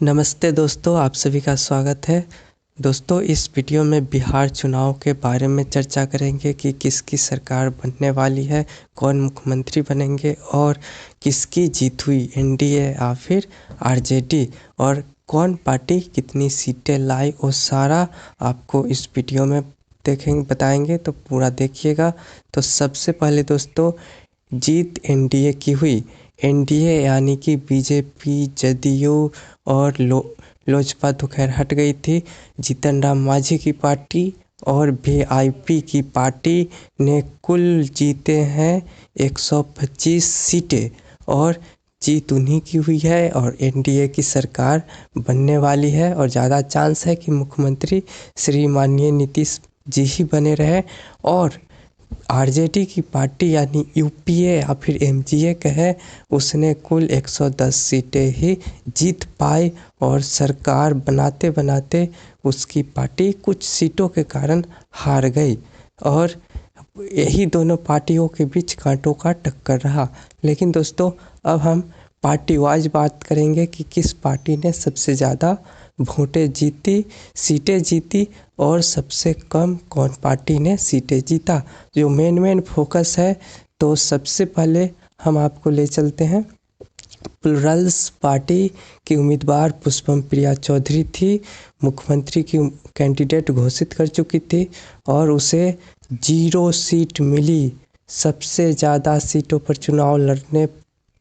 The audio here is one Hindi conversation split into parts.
नमस्ते दोस्तों, आप सभी का स्वागत है। दोस्तों, इस वीडियो में बिहार चुनाव के बारे में चर्चा करेंगे कि किसकी सरकार बनने वाली है, कौन मुख्यमंत्री बनेंगे और किसकी जीत हुई, एनडीए या फिर आरजेडी, और कौन पार्टी कितनी सीटें लाई, वो सारा आपको इस वीडियो में बताएंगे, तो पूरा देखिएगा। तो सबसे पहले दोस्तों, जीत एनडीए की हुई। एनडीए यानी कि बीजेपी, जदयू और लोजपा तो खैर हट गई थी। जीतन राम मांझी की पार्टी और वीआईपी की पार्टी ने कुल जीते हैं 125 सीटें और जीत उन्हीं की हुई है और एनडीए की सरकार बनने वाली है और ज़्यादा चांस है कि मुख्यमंत्री श्री माननीय नीतीश जी ही बने रहे। और आरजेडी की पार्टी यानी यूपीए या फिर एमजीए कहे, उसने कुल 110 सीटें ही जीत पाई और सरकार बनाते बनाते उसकी पार्टी कुछ सीटों के कारण हार गई और यही दोनों पार्टियों के बीच कांटों का टक्कर रहा। लेकिन दोस्तों, अब हम पार्टी वाइज बात करेंगे कि किस पार्टी ने सबसे ज़्यादा सीटें जीती और सबसे कम कौन पार्टी ने सीटें जीता, जो मेन फोकस है। तो सबसे पहले हम आपको ले चलते हैं। प्लुरल्स पार्टी की उम्मीदवार पुष्पम प्रिया चौधरी थी, मुख्यमंत्री की कैंडिडेट घोषित कर चुकी थी और उसे 0 सीट मिली। सबसे ज़्यादा सीटों पर चुनाव लड़ने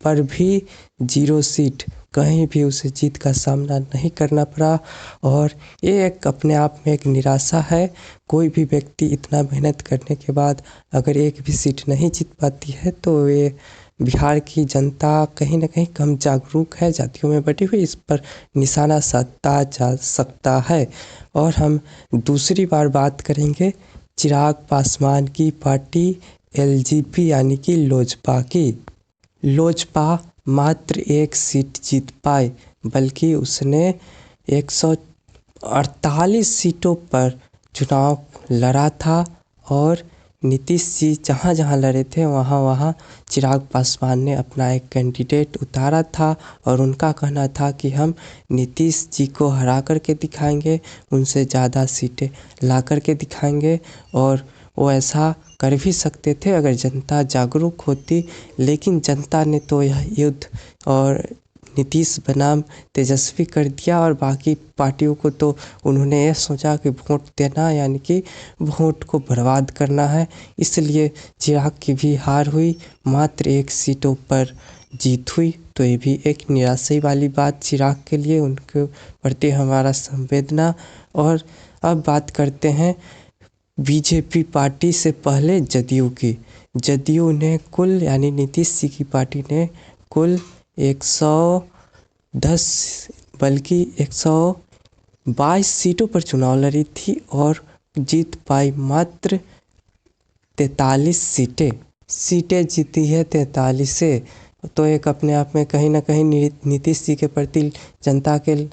पर भी 0 सीट, कहीं भी उसे जीत का सामना नहीं करना पड़ा और ये एक अपने आप में एक निराशा है। कोई भी व्यक्ति इतना मेहनत करने के बाद अगर एक भी सीट नहीं जीत पाती है तो ये बिहार की जनता कहीं ना कहीं कम जागरूक है, जातियों में बटी हुई, इस पर निशाना साधा जा सकता है। और हम दूसरी बार बात करेंगे चिराग पासवान की पार्टी एलजेपी यानी कि लोजपा की। लोजपा मात्र 1 सीट जीत पाए, बल्कि उसने 148 सीटों पर चुनाव लड़ा था और नीतीश जी जहाँ जहाँ लड़े थे वहाँ वहाँ चिराग पासवान ने अपना एक कैंडिडेट उतारा था और उनका कहना था कि हम नीतीश जी को हरा करके दिखाएंगे, उनसे ज़्यादा सीटें ला करके दिखाएंगे। और वो ऐसा कर भी सकते थे अगर जनता जागरूक होती, लेकिन जनता ने तो यह युद्ध और नीतीश बनाम तेजस्वी कर दिया और बाकी पार्टियों को तो उन्होंने ये सोचा कि वोट देना यानी कि वोट को बर्बाद करना है, इसलिए चिराग की भी हार हुई, मात्र 1 सीटों पर जीत हुई। तो ये भी एक निराशा वाली बात चिराग के लिए, उनके प्रति हमारा संवेदना। और अब बात करते हैं बीजेपी पार्टी से पहले जदयू की। जदयू ने कुल यानी नीतीश जी की पार्टी ने कुल 110 बल्कि 122 सीटों पर चुनाव लड़ी थी और जीत पाई मात्र 43 सीटें जीती है 43 से। तो एक अपने आप में कहीं ना कहीं नीतीश जी के प्रति जनता के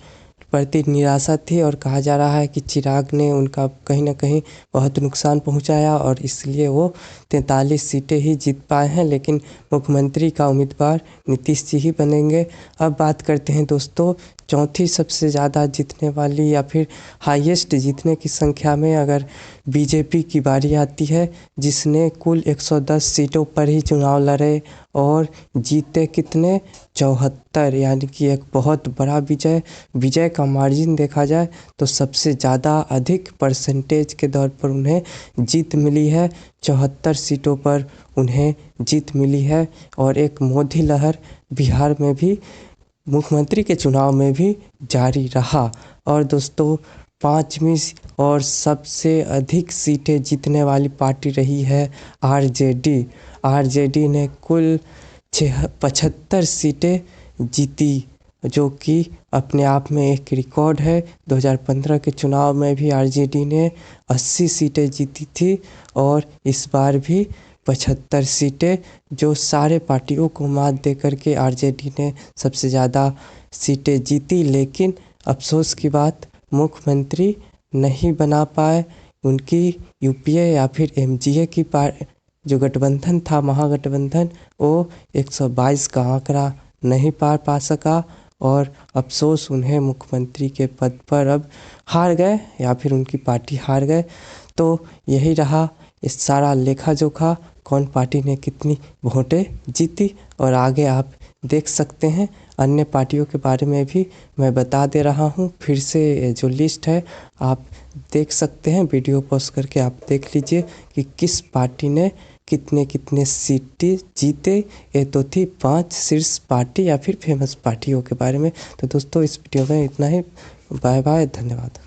प्रति निराशा थी और कहा जा रहा है कि चिराग ने उनका कहीं ना कहीं बहुत नुकसान पहुंचाया और इसलिए वो 43 सीटें ही जीत पाए हैं, लेकिन मुख्यमंत्री का उम्मीदवार नीतीश जी ही बनेंगे। अब बात करते हैं दोस्तों, चौथी सबसे ज़्यादा जीतने वाली या फिर हाईएस्ट जीतने की संख्या में अगर बीजेपी की बारी आती है, जिसने कुल 110 सीटों पर ही चुनाव लड़े और जीते कितने 74, यानी कि एक बहुत बड़ा विजय का मार्जिन देखा जाए तो सबसे ज़्यादा अधिक परसेंटेज के दौर पर उन्हें जीत मिली है। 74 सीटों पर उन्हें जीत मिली है और एक मोदी लहर बिहार में भी मुख्यमंत्री के चुनाव में भी जारी रहा। और दोस्तों, 5वीं और सबसे अधिक सीटें जीतने वाली पार्टी रही है आरजेडी। आरजेडी ने कुल 75 सीटें जीती, जो कि अपने आप में एक रिकॉर्ड है। 2015 के चुनाव में भी आरजेडी ने 80 सीटें जीती थी और इस बार भी 75 सीटें, जो सारे पार्टियों को मात दे करके आरजेडी ने सबसे ज़्यादा सीटें जीती। लेकिन अफसोस की बात, मुख्यमंत्री नहीं बना पाए। उनकी यूपीए या फिर एमजीए की जो गठबंधन था, महागठबंधन, वो 122 का आंकड़ा नहीं पार पा सका और अफसोस उन्हें मुख्यमंत्री के पद पर अब हार गए या फिर उनकी पार्टी हार गए। तो यही रहा इस सारा लेखा जोखा, कौन पार्टी ने कितनी वोटें जीती। और आगे आप देख सकते हैं अन्य पार्टियों के बारे में भी मैं बता दे रहा हूँ। फिर से जो लिस्ट है आप देख सकते हैं, वीडियो पॉज करके आप देख लीजिए कि किस पार्टी ने कितने कितने सीटें जीते। ये तो थी 5 शीर्ष पार्टी या फिर फेमस पार्टियों के बारे में। तो दोस्तों इस वीडियो में इतना ही। बाय बाय, धन्यवाद।